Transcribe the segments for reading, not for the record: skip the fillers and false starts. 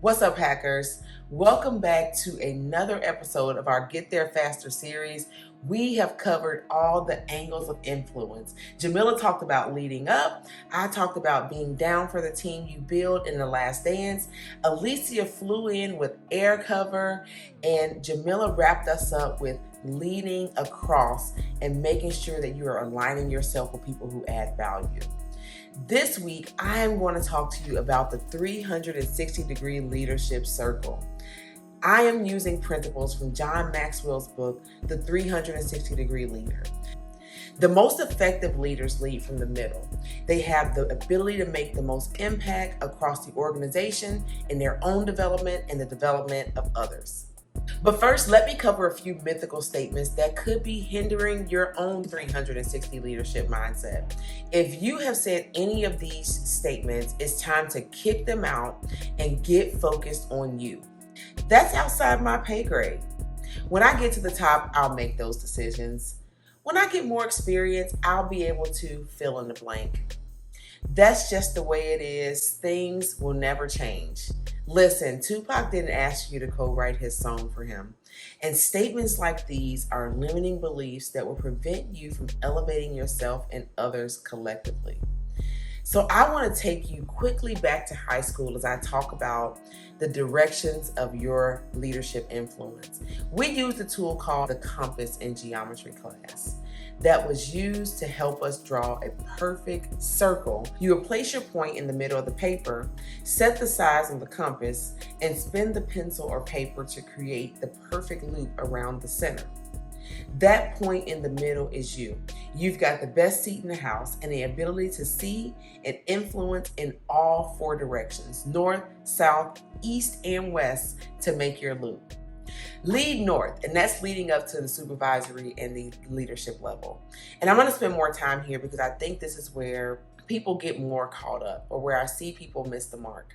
What's up, hackers? Welcome back to another episode of our Get There Faster series. We have covered all the angles of influence. Jamila talked about leading up. I talked about being down for the team you build in The Last Dance. Alicia flew in with air cover, and Jamila wrapped us up with leading across and making sure that you are aligning yourself with people who add value. This week, I am going to talk to you about the 360-degree leadership circle. I am using principles from John Maxwell's book, The 360-Degree Leader. The most effective leaders lead from the middle. They have the ability to make the most impact across the organization in their own development and the development of others. But first, let me cover a few mythical statements that could be hindering your own 360 leadership mindset. If you have said any of these statements, it's time to kick them out and get focused on you. That's outside my pay grade. When I get to the top, I'll make those decisions. When I get more experience, I'll be able to fill in the blank. That's just the way it is. Things will never change. Listen, Tupac didn't ask you to co-write his song for him. And statements like these are limiting beliefs that will prevent you from elevating yourself and others collectively. So I want to take you quickly back to high school as I talk about the directions of your leadership influence. We used a tool called the compass in geometry class that was used to help us draw a perfect circle. You would place your point in the middle of the paper, set the size of the compass, and spin the pencil or paper to create the perfect loop around the center. That point in the middle is you. You've got the best seat in the house and the ability to see and influence in all four directions, north, south, east, and west, to make your loop. Lead north, and that's leading up to the supervisory and the leadership level. And I'm going to spend more time here because I think this is where people get more caught up, or where I see people miss the mark.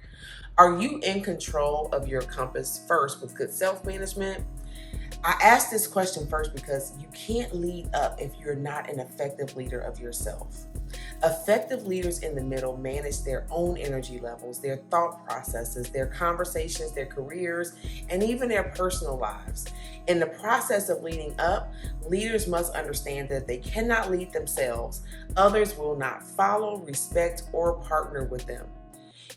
Are you in control of your compass first with good self-management? I ask this question first because you can't lead up if you're not an effective leader of yourself. Effective leaders in the middle manage their own energy levels, their thought processes, their conversations, their careers, and even their personal lives. In the process of leading up, leaders must understand that they cannot lead themselves. Others will not follow, respect, or partner with them.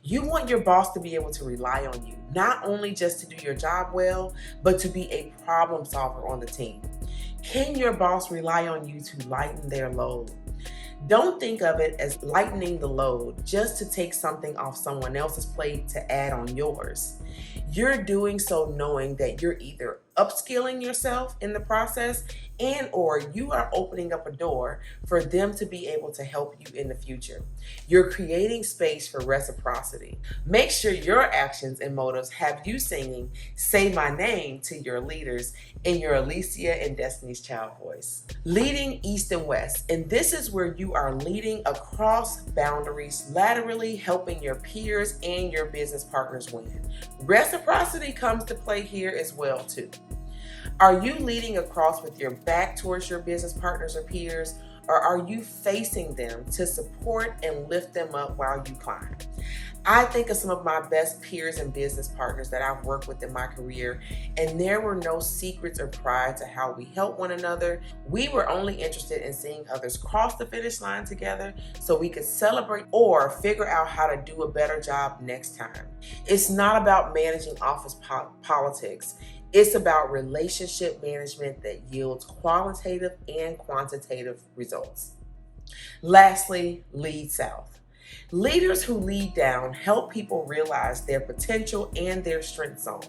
You want your boss to be able to rely on you, not only just to do your job well, but to be a problem solver on the team. Can your boss rely on you to lighten their load? Don't think of it as lightening the load just to take something off someone else's plate to add on yours. You're doing so knowing that you're either upskilling yourself in the process or you are opening up a door for them to be able to help you in the future. You're creating space for reciprocity. Make sure your actions and motives have you singing "Say My Name" to your leaders in your Alicia and Destiny's Child voice. Leading east and west, and this is where you are leading across boundaries, laterally helping your peers and your business partners win. Reciprocity comes to play here as well too. Are you leading across with your back towards your business partners or peers, or are you facing them to support and lift them up while you climb? I think of some of my best peers and business partners that I've worked with in my career, and there were no secrets or pride to how we help one another. We were only interested in seeing others cross the finish line together so we could celebrate or figure out how to do a better job next time. It's not about managing office politics. It's about relationship management that yields qualitative and quantitative results. Lastly, lead south. Leaders who lead down help people realize their potential and their strength zone.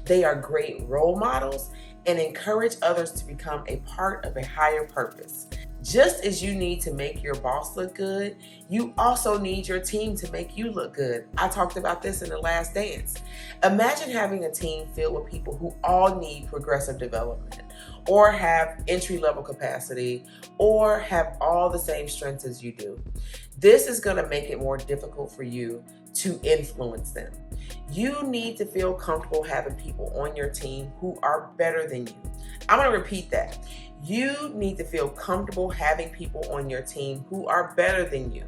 They are great role models and encourage others to become a part of a higher purpose. Just as you need to make your boss look good, you also need your team to make you look good. I talked about this in The Last Dance. Imagine having a team filled with people who all need progressive development, or have entry-level capacity, or have all the same strengths as you do. This is going to make it more difficult for you to influence them. You need to feel comfortable having people on your team who are better than you. I'm going to repeat that. You need to feel comfortable having people on your team who are better than you.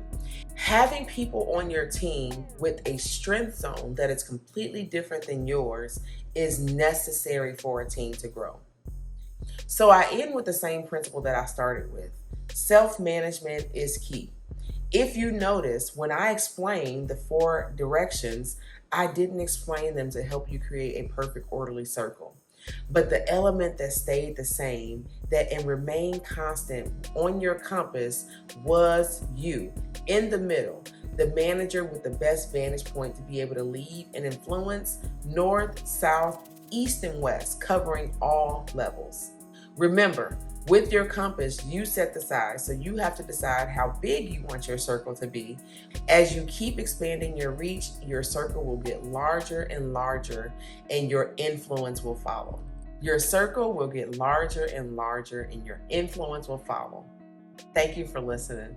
Having people on your team with a strength zone that is completely different than yours is necessary for a team to grow. So I end with the same principle that I started with. Self-management is key. If you notice, when I explained the 4 directions, I didn't explain them to help you create a perfect orderly circle. But the element that stayed the same, that and remained constant on your compass, was you in the middle, the manager with the best vantage point to be able to lead and influence north, south, east, and west, covering all levels. Remember, with your compass, you set the size, so you have to decide how big you want your circle to be. As you keep expanding your reach, your circle will get larger and larger, and your influence will follow. Your circle will get larger and larger, and your influence will follow. Thank you for listening.